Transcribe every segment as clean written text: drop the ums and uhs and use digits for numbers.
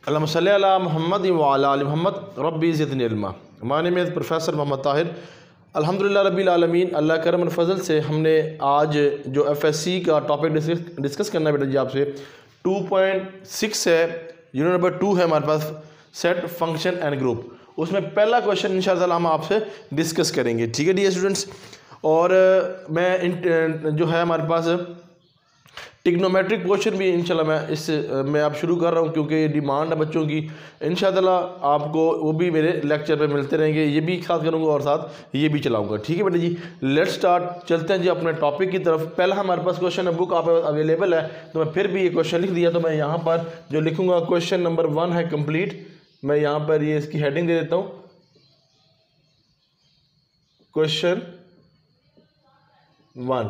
अल्लाहुम्मा सल्ली अला मुहम्मद व अला आलि मुहम्मद रब्बी ज़िदनी इल्मा। My name is professor Mohammad Tahir. अल्हम्दुलिल्लाह रब्बिल आलमीन, अल्लाह करम और फजल से हमने आज जो FSC का टॉपिक डिस्कस करना है बेटा जी आपसे 2.6 है, यूनिट नंबर 2 है हमारे पास, सेट फंक्शन एंड ग्रुप। उसमें पहला क्वेश्चन इंशाअल्लाह हम आपसे डिस्कस करेंगे, ठीक है डियर स्टूडेंट्स। और मैं जो है हमारे पास टिग्नोमेट्रिक क्वेश्चन भी इंशाल्लाह मैं आप शुरू कर रहा हूँ, क्योंकि ये डिमांड है बच्चों की। इंशाल्लाह आपको वो भी मेरे लेक्चर पे मिलते रहेंगे, ये भी खास करूँगा और साथ ये भी चलाऊँगा, ठीक है बेटा जी। लेट्स स्टार्ट, चलते हैं जी अपने टॉपिक की तरफ। पहला हमारे पास क्वेश्चन है, बुक आप अवेलेबल है तो मैं फिर भी ये क्वेश्चन लिख दिया, तो मैं यहाँ पर जो लिखूँगा क्वेश्चन नंबर 1 है कंप्लीट। मैं यहाँ पर ये इसकी हेडिंग दे देता हूँ, क्वेश्चन 1,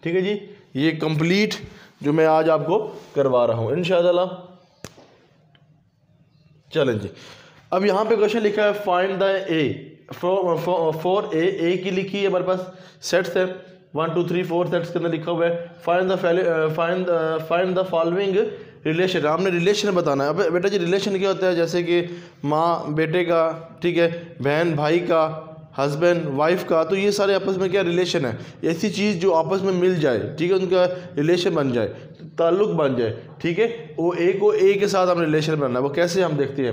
ठीक है जी। ये कंप्लीट जो मैं आज आपको करवा रहा हूँ इंशाअल्लाह। चलें जी, अब यहाँ पे क्वेश्चन लिखा है find the A for a की लिखी है हमारे पास सेट्स है 1 2 3 4 सेट्स के अंदर लिखा हुआ है फाइंड द फॉलोइंग रिलेशन। आपने रिलेशन बताना है। अब बेटा जी रिलेशन क्या होता है, जैसे कि माँ बेटे का, ठीक है, बहन भाई का, हस्बैंड वाइफ का, तो ये सारे आपस में क्या रिलेशन है, ऐसी चीज़ जो आपस में मिल जाए, ठीक है, उनका रिलेशन बन जाए, ताल्लुक बन जाए, ठीक है। वो ए को ए के साथ हम रिलेशन बनाना है, वो कैसे हम देखते हैं।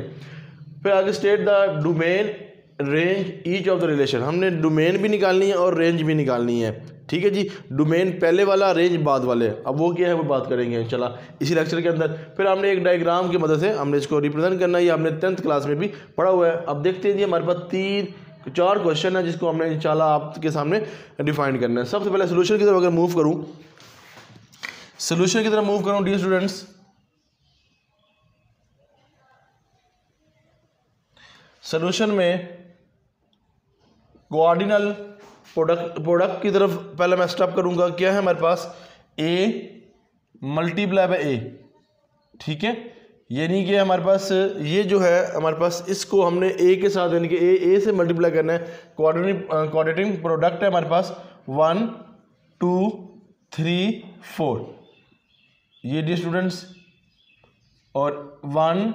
फिर आगे state the domain range each of the relation. हमने डोमेन भी निकालनी है और रेंज भी निकालनी है, ठीक है जी। डोमेन पहले वाला, रेंज बाद वाले। अब वो क्या है वो बात करेंगे चला इसी लेक्चर के अंदर। फिर हमने एक डायग्राम की मदद से हमने इसको रिप्रेजेंट करना है, ये हमने 10th क्लास में भी पढ़ा हुआ है। अब देखते हैं जी हमारे पास 4 क्वेश्चन है जिसको हमने इंशाल्लाह आपके सामने डिफाइन करना है। सबसे पहले सोल्यूशन की तरफ अगर मूव करूं डियर स्टूडेंट्स, सोल्यूशन में कोऑर्डिनल प्रोडक्ट की तरफ पहले मैं स्टेप करूंगा। क्या है हमारे पास, ए मल्टीप्लाई बाय ए, ठीक है, यानी कि हमारे पास ये जो है हमारे पास इसको हमने ए के साथ, यानी कि ए से मल्टीप्लाई करना है। क्वाड्रेटिक प्रोडक्ट है हमारे पास 1 2 3 4, ये डी स्टूडेंट्स, और 1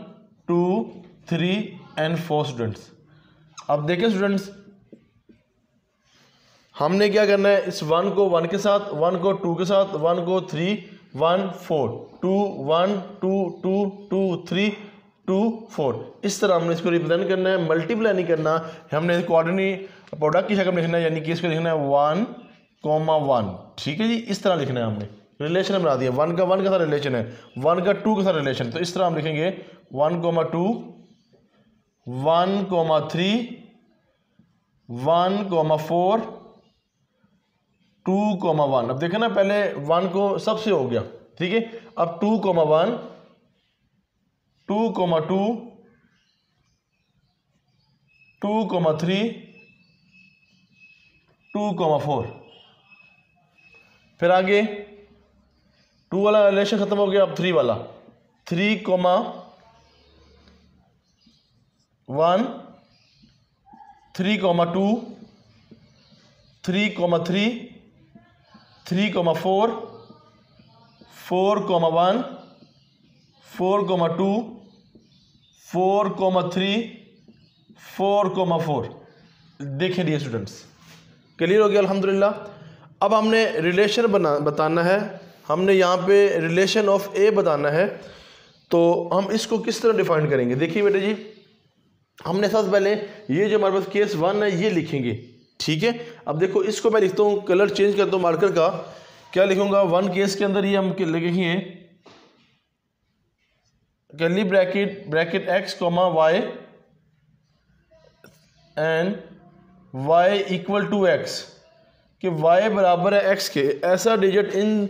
2 3 एंड 4 स्टूडेंट्स। अब देखें स्टूडेंट्स, हमने क्या करना है, इस 1 को 1 के साथ, 1 को 2 के साथ, 1 को 3 1 4 2 1 2 2 2 3 2 4, इस तरह हमने इसको रिप्रेजेंट करना है, मल्टीप्लाई नहीं करना। हमने क्वाड्रेटिक प्रोडक्ट की शक्ल में लिखना है, यानी कि इसको लिखना है 1,1, ठीक है जी। इस तरह लिखना है, हमने रिलेशन बना दिया। 1 का 1 के साथ रिलेशन है, 1 का 2 के साथ रिलेशन, तो इस तरह हम लिखेंगे 1,2 1,3 1,4 2,1। अब देखें ना, पहले 1 को सबसे हो गया, ठीक है। अब 2,1 2,2 2,3 2,4। फिर आगे 2 वाला रिलेशन खत्म हो गया, अब 3 वाला 3,1 3,2 3,3 3,4 4,1 4,2 4,3 4,4। देखें डियर स्टूडेंट्स, क्लियर हो गया अल्हम्दुलिल्लाह। अब हमने रिलेशन बताना है, हमने यहाँ पे रिलेशन ऑफ ए बताना है, तो हम इसको किस तरह डिफाइन करेंगे। देखिए बेटे जी, हमने सबसे पहले ये जो हमारे पास केस 1 है ये लिखेंगे, ठीक है। अब देखो इसको मैं लिखता हूँ, कलर चेंज करता हूँ मार्कर का। क्या लिखूंगा, 1 केस के अंदर ये हम लिखेंगे curly bracket x, y and y equal to x, कि y बराबर है x के। ऐसा डिजिट इन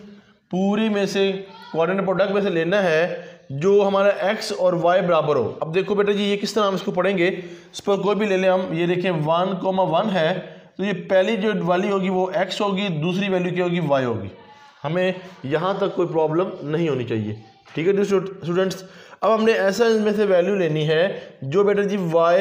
पूरी में से क्वाड्रेटिक प्रोडक्ट में से लेना है जो हमारा x और y बराबर हो। अब देखो बेटा जी ये किस तरह हम इसको पढ़ेंगे, इस पर कोई भी ले लें हम। ये देखें 1,1 है, तो ये पहली जो वैल्यू होगी वो x होगी, दूसरी वैल्यू क्या होगी, y होगी। हमें यहाँ तक कोई प्रॉब्लम नहीं होनी चाहिए, ठीक है स्टूडेंट्स। अब हमने ऐसा इसमें से वैल्यू लेनी है जो बेटा जी y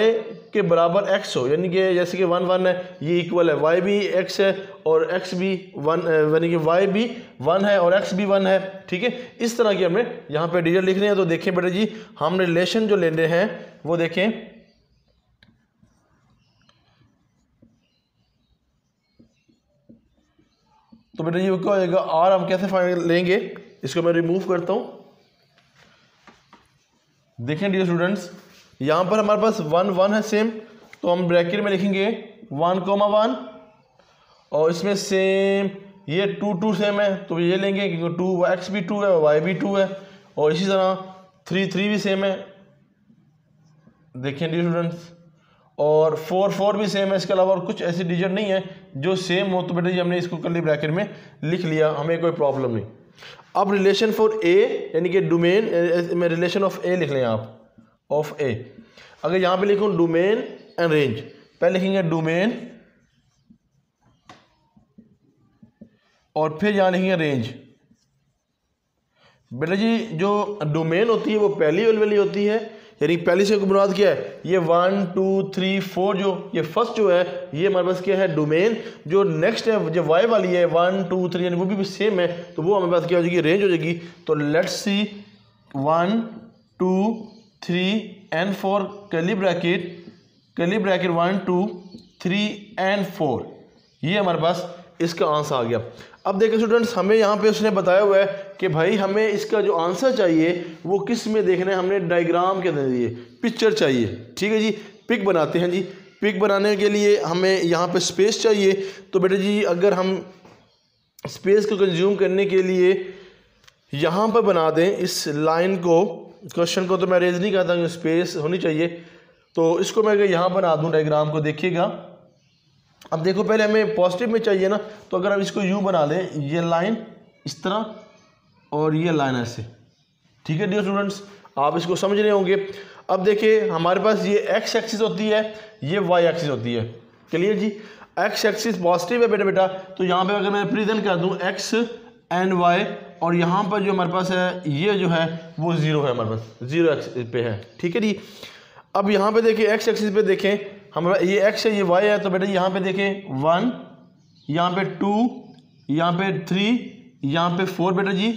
के बराबर x हो, यानी कि जैसे कि 1 1 है, ये इक्वल है, y भी x है और x भी 1, यानी कि y भी 1 है और x भी 1 है। ठीक है, इस तरह की हमें यहाँ पे डिजिट लिखने हैं। तो देखें बेटा जी, हम रिलेशन जो लेने हैं वो देखें, तो बेटा जी वो क्या होएगा, r हम कैसे फाइंड लेंगे, इसको मैं रिमूव करता हूँ। देखें डियर स्टूडेंट्स, यहाँ पर हमारे पास 1 1 है सेम, तो हम ब्रैकेट में लिखेंगे 1, 1 और इसमें सेम ये 2 2 सेम है तो ये लेंगे क्योंकि 2 x भी 2 है और y भी 2 है, और इसी तरह 3 3 भी सेम है। देखें डियर स्टूडेंट्स, और 4 4 भी सेम है। इसके अलावा और कुछ ऐसी डिजिट नहीं है जो सेम हो, तो बेटा जी हमने इसको कर्ली ब्रैकेट में लिख लिया, हमें कोई प्रॉब्लम नहीं। अब रिलेशन फॉर ए यानी कि डोमेन में रिलेशन ऑफ ए लिख लें आप, ऑफ ए। अगर यहाँ पे लिखूँ डोमेन एंड रेंज, पहले लिखेंगे डोमेन और फिर यहाँ लिखेंगे रेंज। बेटा जी जो डोमेन होती है वो पहली वाली होती है, यानी पहली से बुनियाद क्या है, ये 1 2 3 4 जो ये फर्स्ट जो है ये हमारे पास क्या है डोमेन। जो नेक्स्ट है जो वाई वाली है 1 2 3 यानी वो भी सेम है, तो वो हमारे पास क्या हो जाएगी, रेंज हो जाएगी। तो let's see 1 2 3 and 4 curly bracket 1 2 3 and 4, ये हमारे पास इसका आंसर आ गया। अब देखिए स्टूडेंट्स, हमें यहाँ पे उसने बताया हुआ है कि भाई हमें इसका जो आंसर चाहिए वो किस में देखना है, हमने डायग्राम के जरिए पिक्चर चाहिए। ठीक है जी, पिक बनाते हैं जी। पिक बनाने के लिए हमें यहाँ पे स्पेस चाहिए, तो बेटा जी अगर हम स्पेस को कंज्यूम करने के लिए यहाँ पर बना दें इस लाइन को, क्वेश्चन को तो मैं रेज नहीं करता कि स्पेस होनी चाहिए, तो इसको मैं अगर यहाँ बना दूँ डायग्राम को, देखिएगा। अब देखो पहले हमें पॉजिटिव में चाहिए ना, तो अगर हम इसको यू बना लें, ये लाइन इस तरह और ये लाइन ऐसे। ठीक है डियर स्टूडेंट्स, आप इसको समझ रहे होंगे। अब देखिए हमारे पास ये एक्स एक्सिस होती है, ये वाई एक्सिस होती है। क्लियर जी, एक्स एक्सिस पॉजिटिव है बेटा, तो यहाँ पे अगर मैं प्रेजेंट कर दूँ एक्स एंड वाई, और यहाँ पर जो हमारे पास है ये जो है वो ज़ीरो है, हमारे पास ज़ीरो एक्सिस पे है। ठीक है जी, अब यहाँ पे देखिए एक्स एक्सिस पे देखें, हमारा ये एक्स है ये वाई है, तो बेटा यहाँ पे देखें 1, यहाँ पे 2, यहाँ पे 3, यहाँ पे 4 बेटा जी,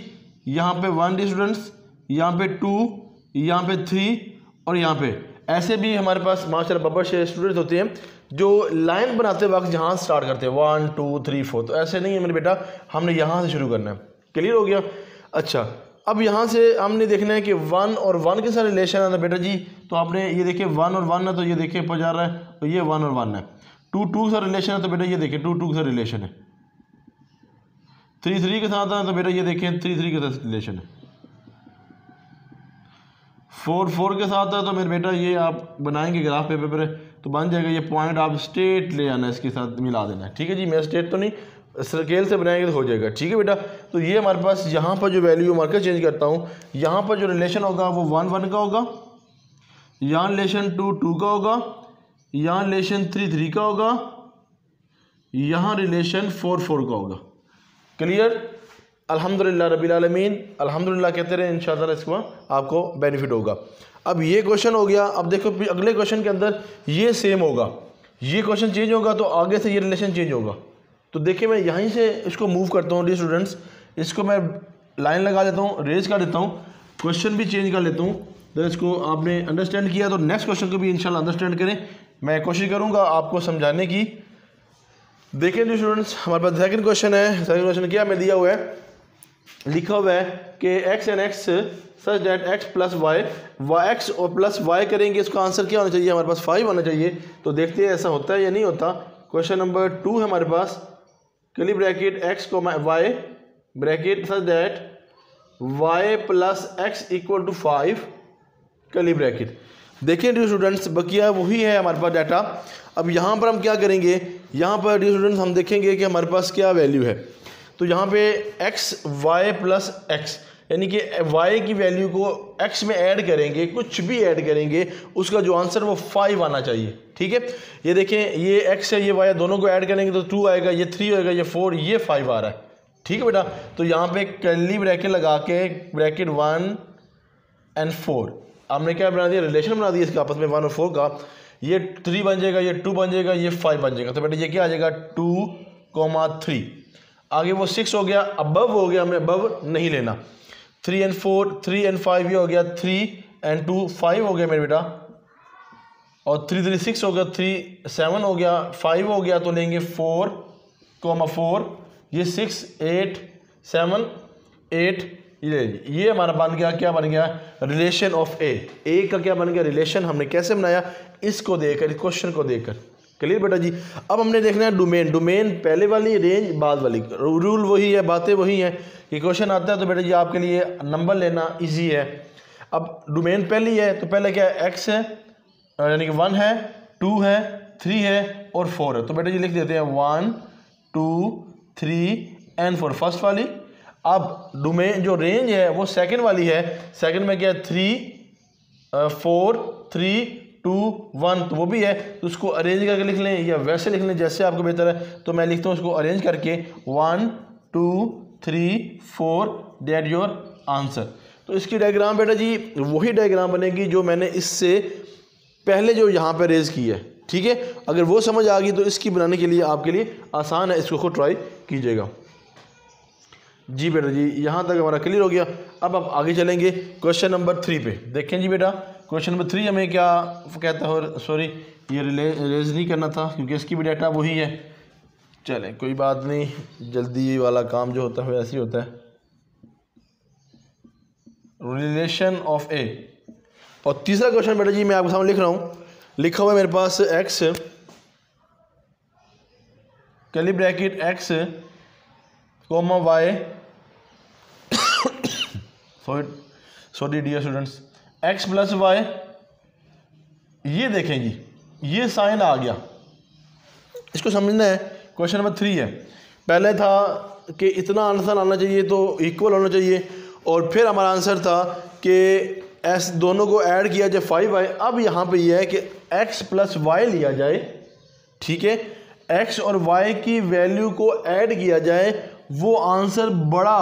यहाँ पे 1 डी स्टूडेंट्स, यहाँ पे 2, यहाँ पे 3 और यहाँ पे ऐसे भी हमारे पास माशाल्लाह बब्बर शेयर स्टूडेंट्स होते हैं जो लाइन बनाते वक्त यहाँ स्टार्ट करते हैं 1 2 3 4। तो ऐसे नहीं है मेरे बेटा, हमने यहाँ से शुरू करना है। क्लियर हो गया। अच्छा, अब यहाँ से हमने देखना है कि 1 और 1 के साथ रिलेशन है ना बेटा जी, तो आपने ये देखिए 1 और 1 है, तो ये देखिए पर जा रहा है, तो ये 1 और 1 है। 2 2 के साथ रिलेशन है, तो बेटा ये देखिए 2 2 के साथ रिलेशन है। 3 3 के साथ है, तो बेटा ये देखिए 3 3 के साथ रिलेशन है। 4 4 के साथ है, तो मेरे बेटा ये आप बनाएंगे ग्राफ पेपर पर तो बन जाएगा, ये पॉइंट आप स्ट्रेट ले आना है, इसके साथ मिला देना है। ठीक है जी, मैं स्ट्रेट तो नहीं स्केल से बनाएंगे तो हो जाएगा। ठीक है बेटा, तो ये हमारे पास यहाँ पर जो वैल्यू मार्कर चेंज करता हूँ, यहाँ पर जो रिलेशन होगा वो 1 1 का होगा, यहाँ रिलेशन 2 2 का होगा, यहाँ रिलेशन 3 3 का होगा, यहाँ रिलेशन 4 4 का होगा। क्लियर। अल्हम्दुलिल्लाह रब्बिल आलमीन, अल्हम्दुलिल्लाह कहते रहे, इंशाअल्लाह इसको आपको बेनिफिट होगा। अब ये क्वेश्चन हो गया। अब देखो अगले क्वेश्चन के अंदर ये सेम होगा, ये क्वेश्चन चेंज होगा तो आगे से ये रिलेशन चेंज होगा। तो देखिए मैं यहीं से इसको मूव करता हूँ डियर स्टूडेंट्स, इसको मैं लाइन लगा देता हूँ, रेज कर देता हूँ, क्वेश्चन भी चेंज कर लेता हूँ। तो इसको आपने अंडरस्टैंड किया तो नेक्स्ट क्वेश्चन को भी इंशाल्लाह अंडरस्टैंड करें। मैं कोशिश करूँगा आपको समझाने की। देखिए डियर स्टूडेंट्स, हमारे पास सेकंड क्वेश्चन है। सेकंड क्वेश्चन क्या हमें दिया हुआ है, लिखा हुआ है कि x and x such that x plus y, x और प्लस वाई करेंगे, इसका आंसर क्या होना चाहिए, हमारे पास 5 होना चाहिए। तो देखते हैं ऐसा होता है या नहीं होता। क्वेश्चन नंबर 2 है हमारे पास, कर्ली ब्रैकेट एक्स को y bracket such that y plus x equal to 5 curly bracket. देखिए डियर स्टूडेंट्स, बकिया वही है हमारे पास डाटा। अब यहाँ पर हम क्या करेंगे, यहाँ पर डियर स्टूडेंट्स हम देखेंगे कि हमारे पास क्या वैल्यू है। तो यहाँ पे एक्स वाई प्लस एक्स यानी कि y की वैल्यू को x में ऐड करेंगे, कुछ भी ऐड करेंगे, उसका जो आंसर वो 5 आना चाहिए। ठीक है, ये देखें ये x है ये y है, दोनों को ऐड करेंगे तो 2 आएगा, ये 3 आएगा, ये 4, ये 5 आ रहा है। ठीक है बेटा, तो यहाँ पे कर्ली ब्रैकेट लगा के ब्रैकेट 1 एंड 4। हमने क्या बना दिया, रिलेशन बना दिया इसके आपस में 1 और 4 का। ये 3 बन जाएगा, ये 2 बन जाएगा, ये 5 बन जाएगा। तो बेटा ये क्या आ जाएगा 2,3। आगे वो 6 हो गया, अबव हो गया, हमें अबव नहीं लेना। 3 एंड 4, 3 एंड 5 ये हो गया, 3 एंड 2 5 हो गया मेरे बेटा, और 3 3 6 हो गया, 3 7 हो गया, 5 हो गया, तो लेंगे 4,4, ये 6 8 7 8, ये हमारा बन गया, क्या बन गया, रिलेशन ऑफ ए का क्या बन गया, रिलेशन। हमने कैसे बनाया, इसको देखकर, इस क्वेश्चन को देखकर। क्लियर बेटा जी। अब हमने देखना है डोमेन, डोमेन पहले वाली, रेंज बाद वाली। रूल वही है, बातें वही हैं। ये क्वेश्चन आता है तो बेटा जी आपके लिए नंबर लेना इजी है। अब डोमेन पहली है तो पहले क्या है, एक्स है, यानी कि 1 है, 2 है, 3 है और 4 है। तो बेटा जी लिख देते हैं 1 2 3 एंड 4 फर्स्ट वाली। अब डोमेन जो रेंज है वो सेकंड वाली है। सेकंड में क्या है 3 4 3 2 1, तो वो भी है, तो उसको अरेंज करके लिख लें या वैसे लिख लें जैसे आपको बेहतर है। तो मैं लिखता हूँ उसको अरेंज करके 1 2 3 4, डेट योर आंसर। तो इसकी डायग्राम बेटा जी वही डायग्राम बनेगी जो मैंने इससे पहले जो यहाँ पे रेज की है। ठीक है, अगर वो समझ आ गई तो इसकी बनाने के लिए आपके लिए आसान है, इसको खुद ट्राई कीजिएगा। जी बेटा जी यहाँ तक हमारा क्लियर हो गया। अब आप आगे चलेंगे क्वेश्चन नंबर 3 पे। देखें जी बेटा, क्वेश्चन नंबर 3 हमें क्या कहता है, सॉरी ये रेज नहीं करना था क्योंकि इसकी भी डाटा वही है। चलें कोई बात नहीं, जल्दी वाला काम जो होता है ऐसे ही होता है। रिलेशन ऑफ ए। और तीसरा क्वेश्चन बेटा जी मैं आपके सामने लिख रहा हूँ, लिखा हुआ है मेरे पास x curly bracket x comma y, sorry dear students, x plus y. ये देखें जी, ये साइन आ गया, इसको समझना है। क्वेश्चन नंबर 3 है, पहले था कि इतना आंसर आना चाहिए तो इक्वल होना चाहिए, और फिर हमारा आंसर था कि एस दोनों को ऐड किया जाए 5y। अब यहाँ पे ये है कि x प्लस वाई लिया जाए। ठीक है, x और y की वैल्यू को ऐड किया जाए, वो आंसर बड़ा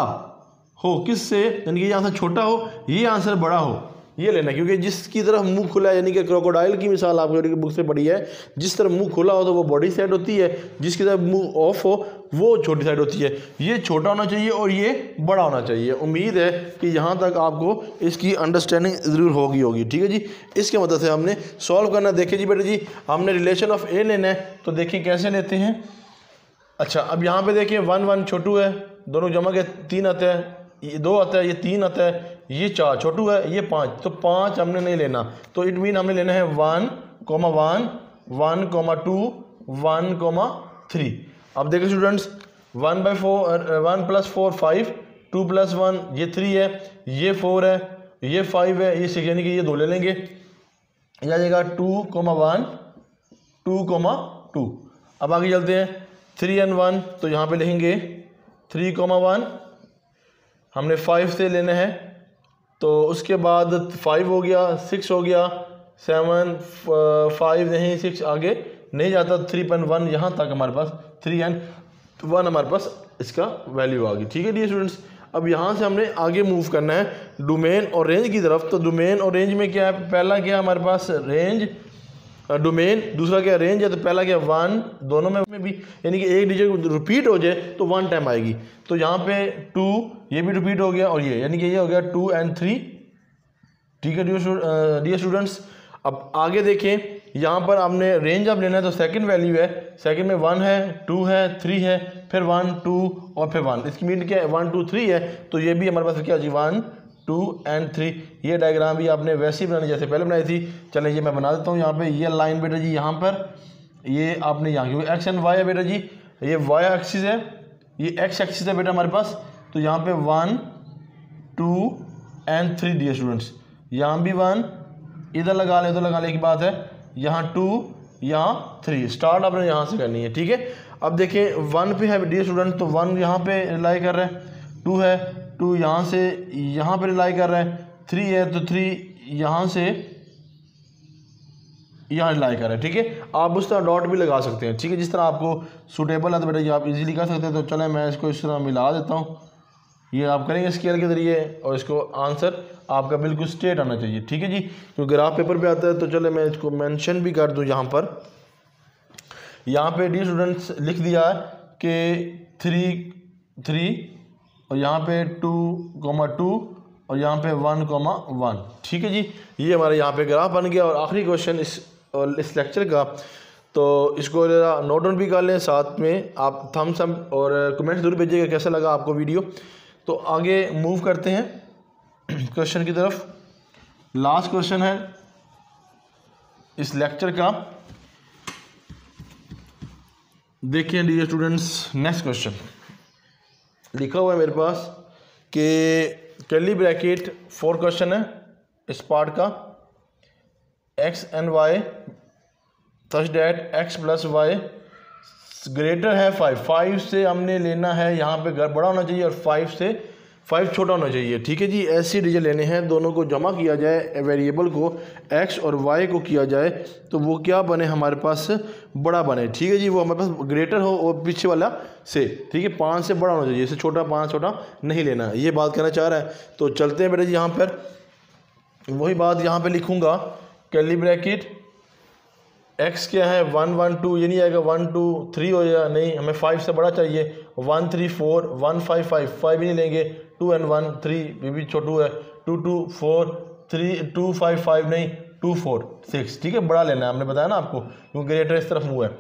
हो किससे, यानी कि ये आंसर छोटा हो, ये आंसर बड़ा हो, ये लेना। क्योंकि जिसकी तरफ मुंह खुला है, यानी कि क्रोकोडाइल की मिसाल आपकी बुक से पढ़ी है, जिस तरफ मुंह खुला हो तो वो बड़ी साइड होती है, जिसकी तरफ मुंह ऑफ हो वो छोटी साइड होती है। ये छोटा होना चाहिए और ये बड़ा होना चाहिए। उम्मीद है कि यहाँ तक आपको इसकी अंडरस्टैंडिंग ज़रूर होगी। ठीक है जी, इसके मदद से हमने सॉल्व करना। देखें जी बेटा जी, हमने रिलेशन ऑफ ए लेना है, तो देखें कैसे लेते हैं। अच्छा, अब यहाँ पे देखिए 1 1 छोटू है, दोनों जमा के 3 आता है, ये 2 आता है, ये 3 आता है, ये 4 छोटू है, ये 5, तो 5 हमने नहीं लेना। तो इट मीन हमने लेना है 1, 1 1, 2 1, 3। अब देखिए स्टूडेंट्स, 1 प्लस 4 5, 2 प्लस 1 ये 3 है, ये 4 है, ये 5 है, ये 6, यानी कि ये 2 ले लेंगे। यह आ जाएगा 2, 1 2, 2। अब आगे चलते हैं 3 and 1, तो यहाँ पे लिखेंगे 3, 1 हमने 5 से लेना है, तो उसके बाद 5 हो गया, 6 हो गया, 7 5 नहीं 6 आगे नहीं जाता, 3 and 1 यहाँ तक हमारे पास 3 and 1 हमारे पास इसका वैल्यू आ गई। ठीक है डियर स्टूडेंट्स, अब यहाँ से हमने आगे मूव करना है डोमेन और रेंज की तरफ। तो डोमेन और रेंज में क्या है, पहला क्या हमारे पास रेंज डोमेन, दूसरा क्या रेंज है, तो पहला क्या 1, दोनों में भी यानी कि एक डिजिट रिपीट हो जाए तो 1 टाइम आएगी। तो यहाँ पे 2 ये भी रिपीट हो गया, और ये यानी कि ये हो गया 2 and 3। ठीक है डियर स्टूडेंट्स, अब आगे देखें, यहाँ पर आपने रेंज अब लेना है, तो सेकंड वैल्यू है, सेकंड में 1 है, 2 है, 3 है, फिर 1 2 और फिर 1, इसकी मीन क्या है 1 2 3 है, तो ये भी हमारे पास क्या जी 1 2 and 3। ये डायग्राम भी आपने वैसे ही बनानी जैसे पहले बनाई थी। चलें ये मैं बना देता हूँ। यहाँ पे ये लाइन बेटा जी यहाँ पर, ये आपने यहाँ क्योंकि एक्स एंड वाई है बेटा जी, ये वाई एक्सिस है, ये एक्स एक्सिस है बेटा हमारे पास। तो यहाँ पे 1 2 and 3 डियर स्टूडेंट्स, यहाँ भी 1 इधर लगा ले, उधर लगा ले की बात है, यहाँ 2 यहाँ 3, स्टार्ट आपने यहाँ से करनी है। ठीक है, अब देखिए 1 पे है डियर स्टूडेंट, तो 1 यहाँ पे रिलाई कर रहा है, 2 है, 2 यहाँ से यहाँ पे रिलाई कर रहा है, 3 है तो 3 यहाँ से यहाँ रिलाई कर रहा है। ठीक है, आप उस तरह डॉट भी लगा सकते हैं। ठीक है, जिस तरह आपको सूटेबल है तो बेटा ये आप इजीली कर सकते हैं। तो चलें मैं इसको इस तरह मिला देता हूँ। ये आप करेंगे स्केल के ज़रिए और इसको आंसर आपका बिल्कुल स्ट्रेट आना चाहिए, ठीक है जी। क्योंकि ग्राफ पेपर पे आता है तो चलो मैं इसको मेंशन भी कर दूं यहाँ पर। यहाँ पे डी स्टूडेंट्स लिख दिया है कि 3 और यहाँ पे 2,2 और यहाँ पे 1,1, ठीक है जी। ये हमारे यहाँ पे ग्राफ बन गया। और आखिरी क्वेश्चन इस लेक्चर का, तो इसको ज़रा नोट डाउन भी कर लें, साथ में आप थम्स अप और कमेंट ज़रूर भेजिएगा कैसा लगा आपको वीडियो। तो आगे मूव करते हैं क्वेश्चन की तरफ। लास्ट क्वेश्चन है इस लेक्चर का, देखिए डियर स्टूडेंट्स। नेक्स्ट क्वेश्चन लिखा हुआ है मेरे पास कि कर्ली ब्रैकेट 4 क्वेश्चन है इस पार्ट का, x and y such that x plus y greater है 5 से हमने लेना है, यहाँ पे बड़ा होना चाहिए और 5 छोटा होना चाहिए, ठीक है जी। ऐसे डिजिट लेने हैं, दोनों को जमा किया जाए, वेरिएबल को x और y को किया जाए तो वो क्या बने हमारे पास, बड़ा बने, ठीक है जी। वो हमारे पास ग्रेटर हो और पीछे वाला से, ठीक है, 5 से बड़ा होना चाहिए, इससे छोटा 5 छोटा नहीं लेना, ये बात कहना चाह रहा है। तो चलते हैं बेटा जी, यहाँ पर वही बात यहाँ पर लिखूँगा, कर्ली ब्रैकेट x क्या है 1 1 2, ये नहीं आएगा 1 2 3 हो या नहीं, हमें 5 से बड़ा चाहिए, 1 3 4 1 5 5 भी नहीं लेंगे, 2 and 1 3 ये भी छोटू है, 2 2 4 3 2 5 5 नहीं 2 4 6, ठीक है, बड़ा लेना है, हमने बताया ना आपको, क्योंकि ग्रेटर इस तरफ मुँह है।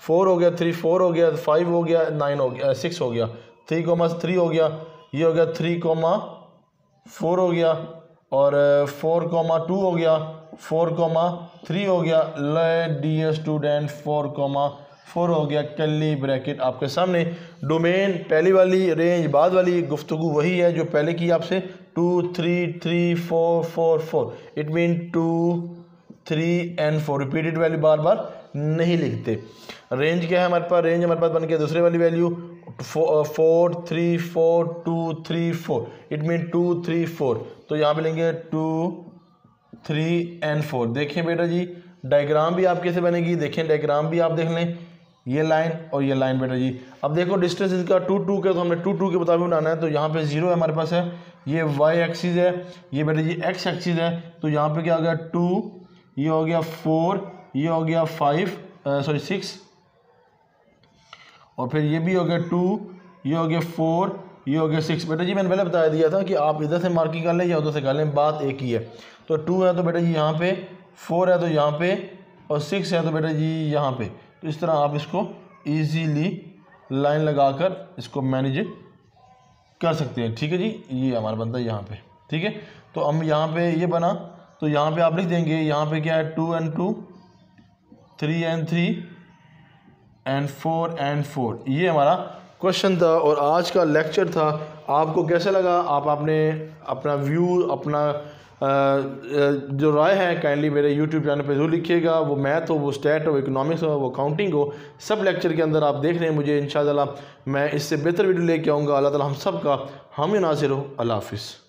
4 हो गया, 3 4 हो गया, 5 हो गया, 9 हो गया, 6 हो गया, 3,3 हो गया, ये हो गया 3,4 हो गया और 4,2 हो गया, 4,3 हो गया, डियर स्टूडेंट 4,4 हो गया। कर्ली ब्रैकेट आपके सामने। डोमेन पहली वाली, रेंज बाद वाली, गुफ्तगू वही है जो पहले की आपसे, 2 3 3 4 4 4, it mean 2 3 and 4, repeated value बार बार नहीं लिखते। रेंज क्या है हमारे पास, रेंज हमारे पास बन गया दूसरे वाली वैल्यू 4 3 4 2 3 4, इट मीन 2 3 4, तो यहाँ पे लेंगे 2 3 and 4। देखें बेटा जी डायग्राम भी आप कैसे बनेगी, देखें डायग्राम भी आप देख लें, ये लाइन और ये लाइन बेटा जी। अब देखो डिस्टेंस इसका 2 2 का, तो हमने 2 2 के मुताबिक बनाना है, तो यहाँ पे 0 हमारे पास है, ये y एक्सिस है, ये बेटा जी x एक्सिस है, तो यहाँ पे क्या हो गया 2, ये हो गया 4, ये हो गया 6, और फिर ये भी हो गया 2, ये हो गया 4, ये हो गया 6। बेटा जी मैंने पहले बता दिया था कि आप इधर से मार्किंग कर लें या उधर से कर लें, बात एक ही है। तो 2 है तो बेटा जी यहाँ पे, 4 है तो यहाँ पे, और 6 है तो बेटा जी यहाँ पे। तो इस तरह आप इसको इजीली लाइन लगाकर इसको मैनेज कर सकते हैं, ठीक है जी। ये हमारा बनता है यहाँ पे, ठीक है। तो हम यहाँ पे ये बना, तो यहाँ पे आप लिख देंगे, यहाँ पे क्या है 2 and 2, 3 and 3 and 4 and 4, ये हमारा क्वेश्चन था और आज का लेक्चर था। आपको कैसा लगा, आप आपने अपना व्यू, अपना जो राय है काइंडली मेरे यूट्यूब चैनल पे ज़रूर लिखिएगा। वो मैथ हो, वो स्टैट हो, इकोनॉमिक्स हो, वो काउंटिंग हो, सब लेक्चर के अंदर आप देख रहे हैं मुझे। इंशाअल्लाह मैं इससे बेहतर वीडियो लेके आऊँगा। अल्लाह ताला हम सब का हामी नासिर हो। अल्लाह हाफिज़।